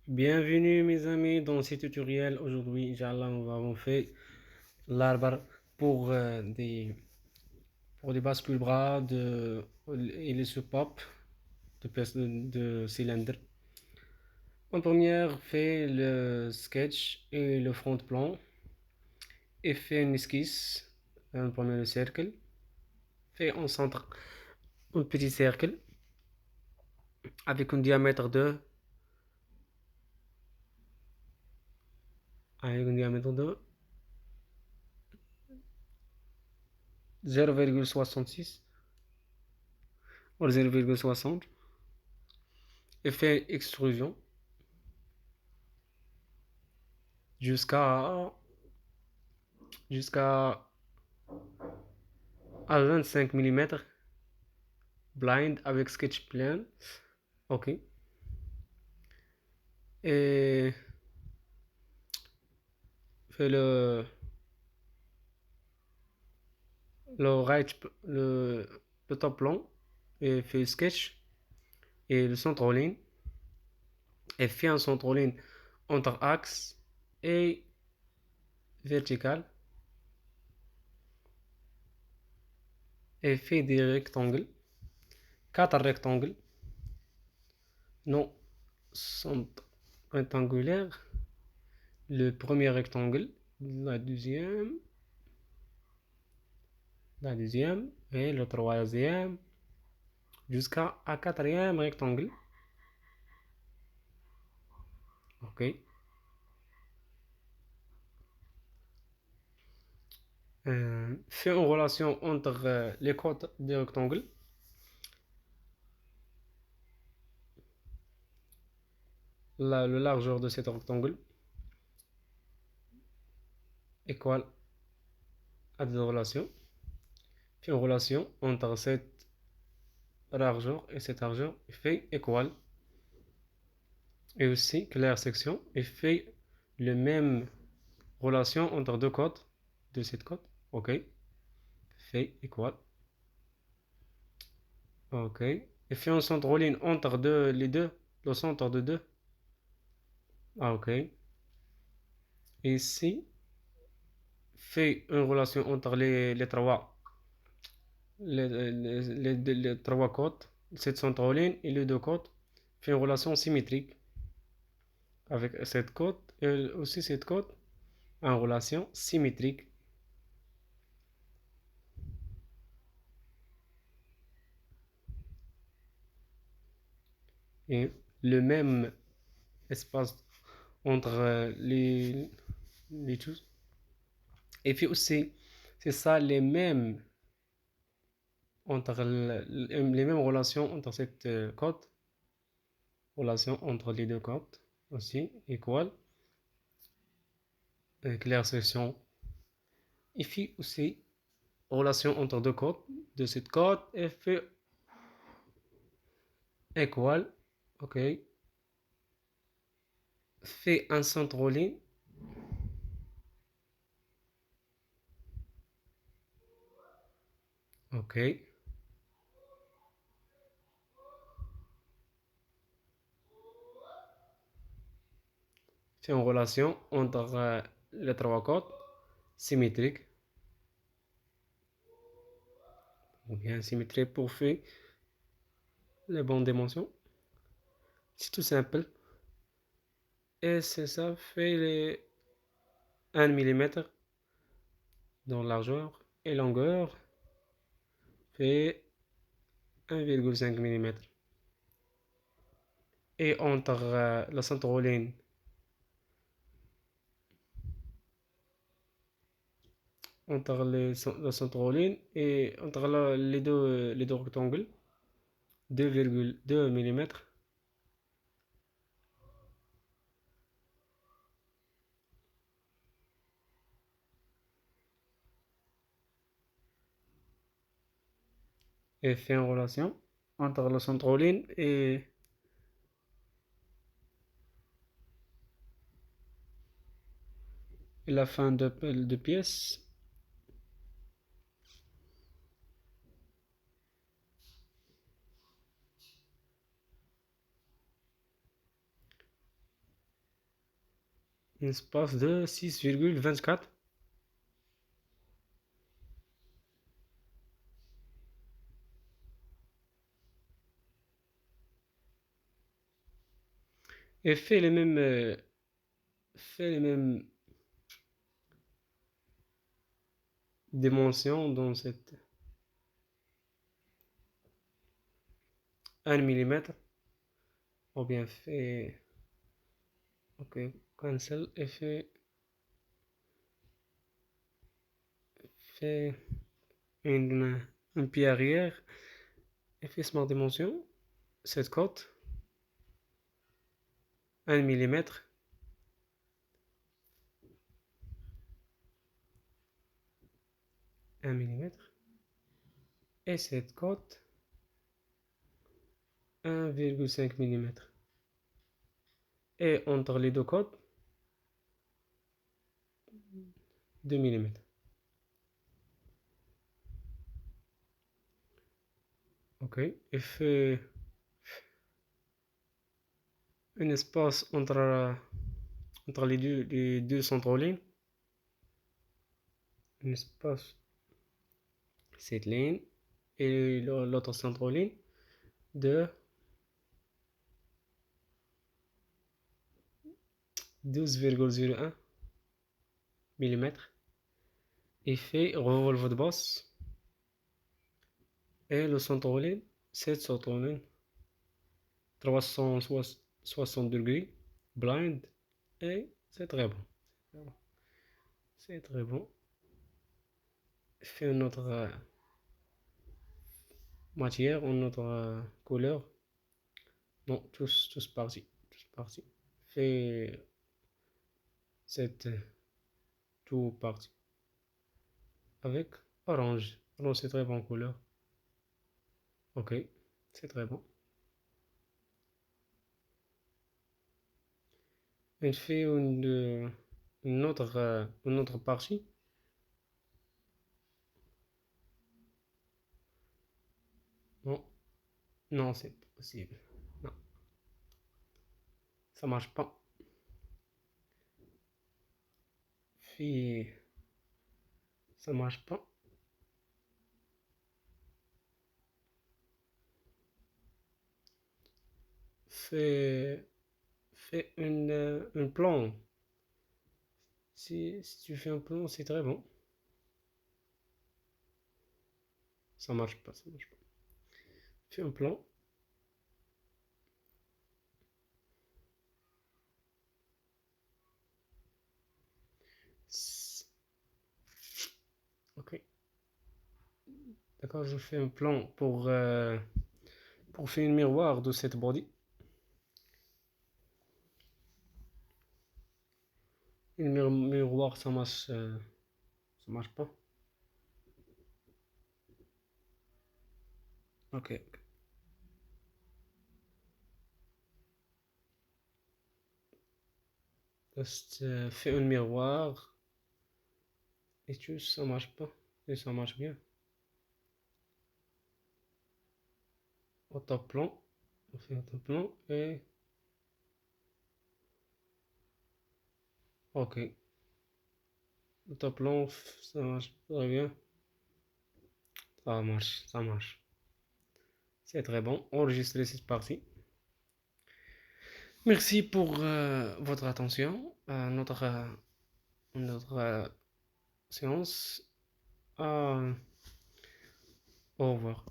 Bienvenue mes amis dans ce tutoriel. Aujourd'hui, Inch'Allah, on va vous faire l'arbre pour, pour des bascules bras et les soupapes de cylindre. En première, fait le sketch et le front plan et fait une esquisse. On prend le cercle. Fait en centre un petit cercle avec un diamètre de 0,66 ou 0,60 et fait extrusion jusqu'à jusqu'à 25 mm blind avec sketch plan. Ok. Et fait le top plan et fait sketch et le centre ligne et fait un centre ligne entre axe et vertical et fait des rectangles, quatre rectangles non sont rectangulaires. Le premier rectangle, la deuxième, et le troisième jusqu'à quatrième rectangle. Ok. Fait une relation entre les côtes des rectangles. La largeur de cet rectangle égale à des relations. Fait une relation entre cette largeur et cette largeur fait égal. Et aussi claire section et fait le même relation entre deux côtes de cette côte. Ok. Fait égal. Ok. Et fait un centre ligne entre les deux. Le centre de deux. Ah, ok. Et ici, fait une relation entre les trois côtes, cette centre ligne et les deux côtes, fait une relation symétrique avec cette côte et aussi cette côte en relation symétrique. Et le même espace entre les choses. Et puis aussi, c'est ça les mêmes relations entre cette côte, relation entre les deux côtes aussi, égale, claire section. Et puis aussi, relation entre deux côtes de cette côte est fait égal, ok, fait un centre ligne, ok, fait une relation entre les trois côtes symétriques, ou bien symétrique pour faire les bonnes dimensions. C'est tout simple. Et c'est ça fait les 1 mm dans largeur et longueur fait 1,5 mm. Et entre la centroline entre la centroline et entre les deux rectangles 2,2 mm et fait une relation entre la centroline et la fin de pièce. un espace de 6,24. Et fait les mêmes dimensions dans cette 1 mm, ou bien ok, cancel et fait une pied arrière et fait smart dimension, cette cote, 1 mm, 1 mm, et cette cote, 1,5 mm. Et entre les deux cotes, 2 mm. Ok, et fait un espace entre les deux centrales, un espace, cette ligne et l'autre centrale de 12,01 mm, et fait revolve de basse et le centrale, cette centrale 360 degrés, blind, et c'est très bon. C'est très bon. Fait une autre matière, une autre couleur. Non, tous partis. Tous partis. Fait cette tout parti. Avec orange. Orange, c'est très bon couleur. Ok, c'est très bon. Elle fait une autre partie. Non, non, c'est pas possible. Non, ça marche pas. Fait, ça marche pas. Fais, fais un plan. Si tu fais un plan, c'est très bon. Ça marche pas, ça marche pas. Fais un plan. Ok. D'accord, je fais un plan pour faire un miroir de cette body. Un miroir, ça marche pas. Ok. Juste fais un miroir et ça marche pas. Et ça marche bien. Au top plan. On fait un top plan et ok. Au top plan, ça marche très bien. Ça marche, ça marche. C'est très bon. Enregistrez cette partie. Merci pour votre attention à notre séance. Au revoir.